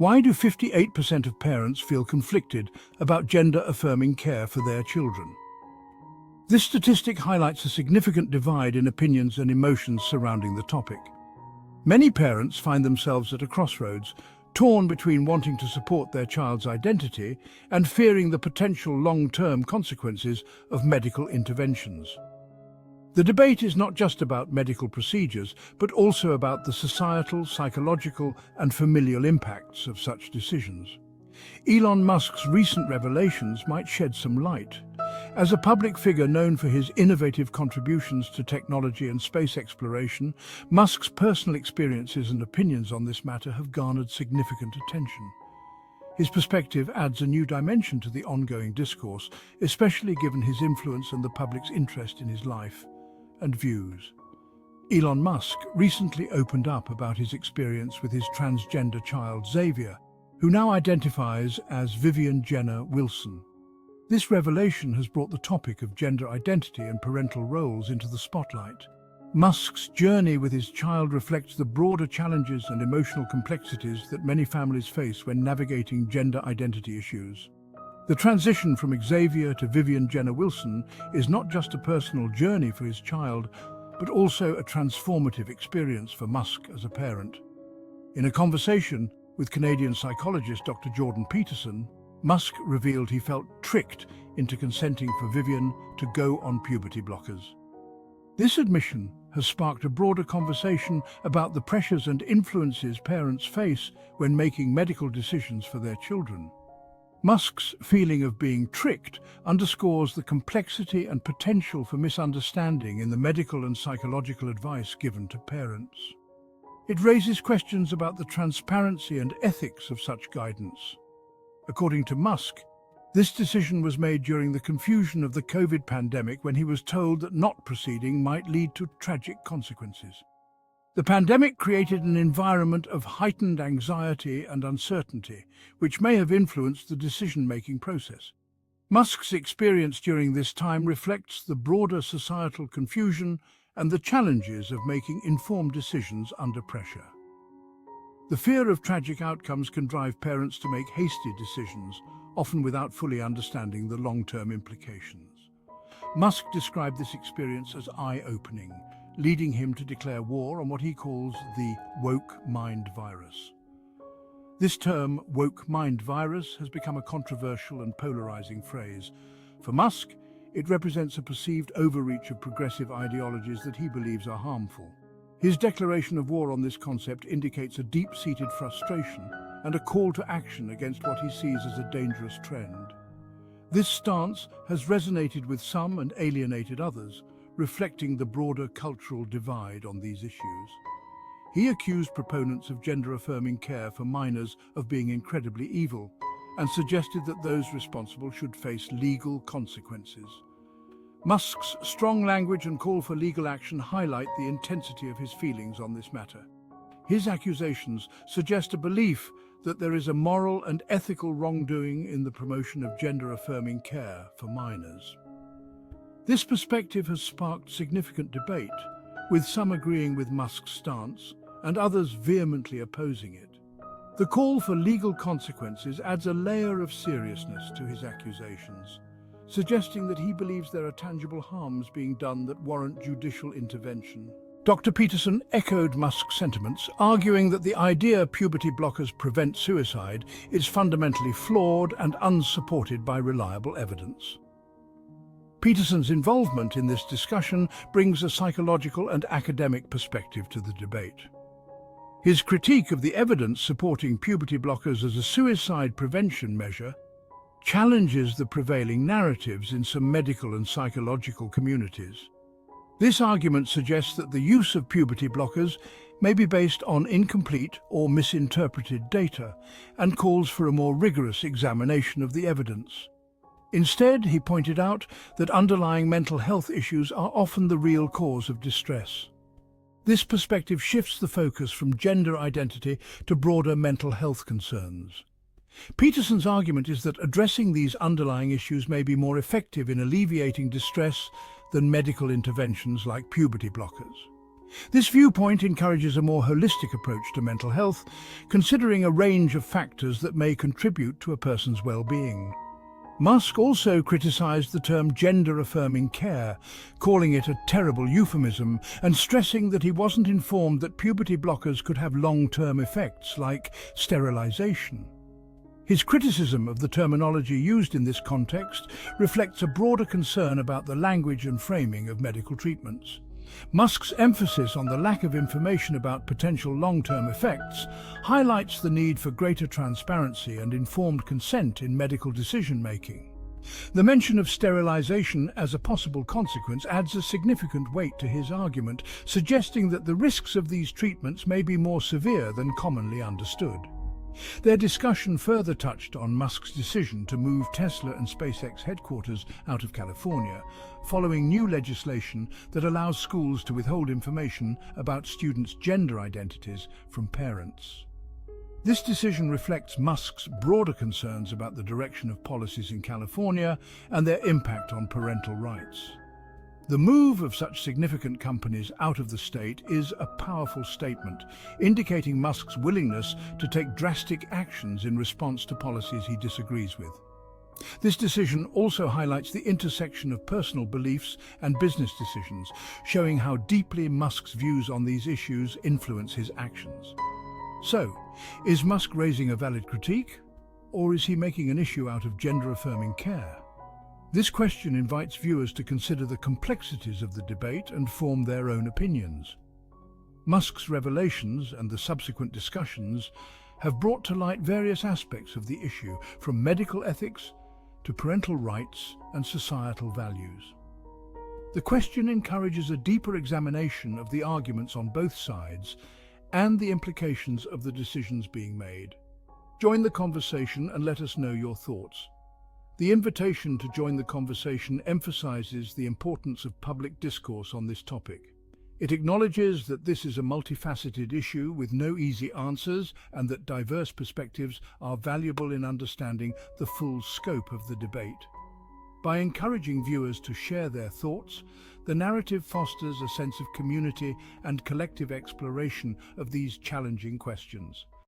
Why do 58% of parents feel conflicted about gender-affirming care for their children? This statistic highlights a significant divide in opinions and emotions surrounding the topic. Many parents find themselves at a crossroads, torn between wanting to support their child's identity and fearing the potential long-term consequences of medical interventions. The debate is not just about medical procedures, but also about the societal, psychological, and familial impacts of such decisions. Elon Musk's recent revelations might shed some light. As a public figure known for his innovative contributions to technology and space exploration, Musk's personal experiences and opinions on this matter have garnered significant attention. His perspective adds a new dimension to the ongoing discourse, especially given his influence and the public's interest in his life and views. Elon Musk recently opened up about his experience with his transgender child Xavier, who now identifies as Vivian Jenner Wilson. This revelation has brought the topic of gender identity and parental roles into the spotlight. Musk's journey with his child reflects the broader challenges and emotional complexities that many families face when navigating gender identity issues. The transition from Xavier to Vivian Jenner Wilson is not just a personal journey for his child, but also a transformative experience for Musk as a parent. In a conversation with Canadian psychologist Dr. Jordan Peterson, Musk revealed he felt tricked into consenting for Vivian to go on puberty blockers. This admission has sparked a broader conversation about the pressures and influences parents face when making medical decisions for their children. Musk's feeling of being tricked underscores the complexity and potential for misunderstanding in the medical and psychological advice given to parents. It raises questions about the transparency and ethics of such guidance. According to Musk, this decision was made during the confusion of the COVID pandemic when he was told that not proceeding might lead to tragic consequences. The pandemic created an environment of heightened anxiety and uncertainty, which may have influenced the decision-making process. Musk's experience during this time reflects the broader societal confusion and the challenges of making informed decisions under pressure. The fear of tragic outcomes can drive parents to make hasty decisions, often without fully understanding the long-term implications. Musk described this experience as eye-opening, leading him to declare war on what he calls the woke mind virus. This term, woke mind virus, has become a controversial and polarizing phrase. For Musk, it represents a perceived overreach of progressive ideologies that he believes are harmful. His declaration of war on this concept indicates a deep-seated frustration and a call to action against what he sees as a dangerous trend. This stance has resonated with some and alienated others, reflecting the broader cultural divide on these issues. He accused proponents of gender-affirming care for minors of being incredibly evil and suggested that those responsible should face legal consequences. Musk's strong language and call for legal action highlight the intensity of his feelings on this matter. His accusations suggest a belief that there is a moral and ethical wrongdoing in the promotion of gender-affirming care for minors. This perspective has sparked significant debate, with some agreeing with Musk's stance and others vehemently opposing it. The call for legal consequences adds a layer of seriousness to his accusations, suggesting that he believes there are tangible harms being done that warrant judicial intervention. Dr. Peterson echoed Musk's sentiments, arguing that the idea puberty blockers prevent suicide is fundamentally flawed and unsupported by reliable evidence. Peterson's involvement in this discussion brings a psychological and academic perspective to the debate. His critique of the evidence supporting puberty blockers as a suicide prevention measure challenges the prevailing narratives in some medical and psychological communities. This argument suggests that the use of puberty blockers may be based on incomplete or misinterpreted data and calls for a more rigorous examination of the evidence. Instead, he pointed out that underlying mental health issues are often the real cause of distress. This perspective shifts the focus from gender identity to broader mental health concerns. Peterson's argument is that addressing these underlying issues may be more effective in alleviating distress than medical interventions like puberty blockers. This viewpoint encourages a more holistic approach to mental health, considering a range of factors that may contribute to a person's well-being. Musk also criticized the term gender-affirming care, calling it a terrible euphemism and stressing that he wasn't informed that puberty blockers could have long-term effects like sterilization. His criticism of the terminology used in this context reflects a broader concern about the language and framing of medical treatments. Musk's emphasis on the lack of information about potential long-term effects highlights the need for greater transparency and informed consent in medical decision-making. The mention of sterilization as a possible consequence adds a significant weight to his argument, suggesting that the risks of these treatments may be more severe than commonly understood. Their discussion further touched on Musk's decision to move Tesla and SpaceX headquarters out of California, following new legislation that allows schools to withhold information about students' gender identities from parents. This decision reflects Musk's broader concerns about the direction of policies in California and their impact on parental rights. The move of such significant companies out of the state is a powerful statement, indicating Musk's willingness to take drastic actions in response to policies he disagrees with. This decision also highlights the intersection of personal beliefs and business decisions, showing how deeply Musk's views on these issues influence his actions. So, is Musk raising a valid critique, or is he making an issue out of gender-affirming care? This question invites viewers to consider the complexities of the debate and form their own opinions. Musk's revelations and the subsequent discussions have brought to light various aspects of the issue, from medical ethics to parental rights and societal values. The question encourages a deeper examination of the arguments on both sides and the implications of the decisions being made. Join the conversation and let us know your thoughts. The invitation to join the conversation emphasizes the importance of public discourse on this topic. It acknowledges that this is a multifaceted issue with no easy answers and that diverse perspectives are valuable in understanding the full scope of the debate. By encouraging viewers to share their thoughts, the narrative fosters a sense of community and collective exploration of these challenging questions.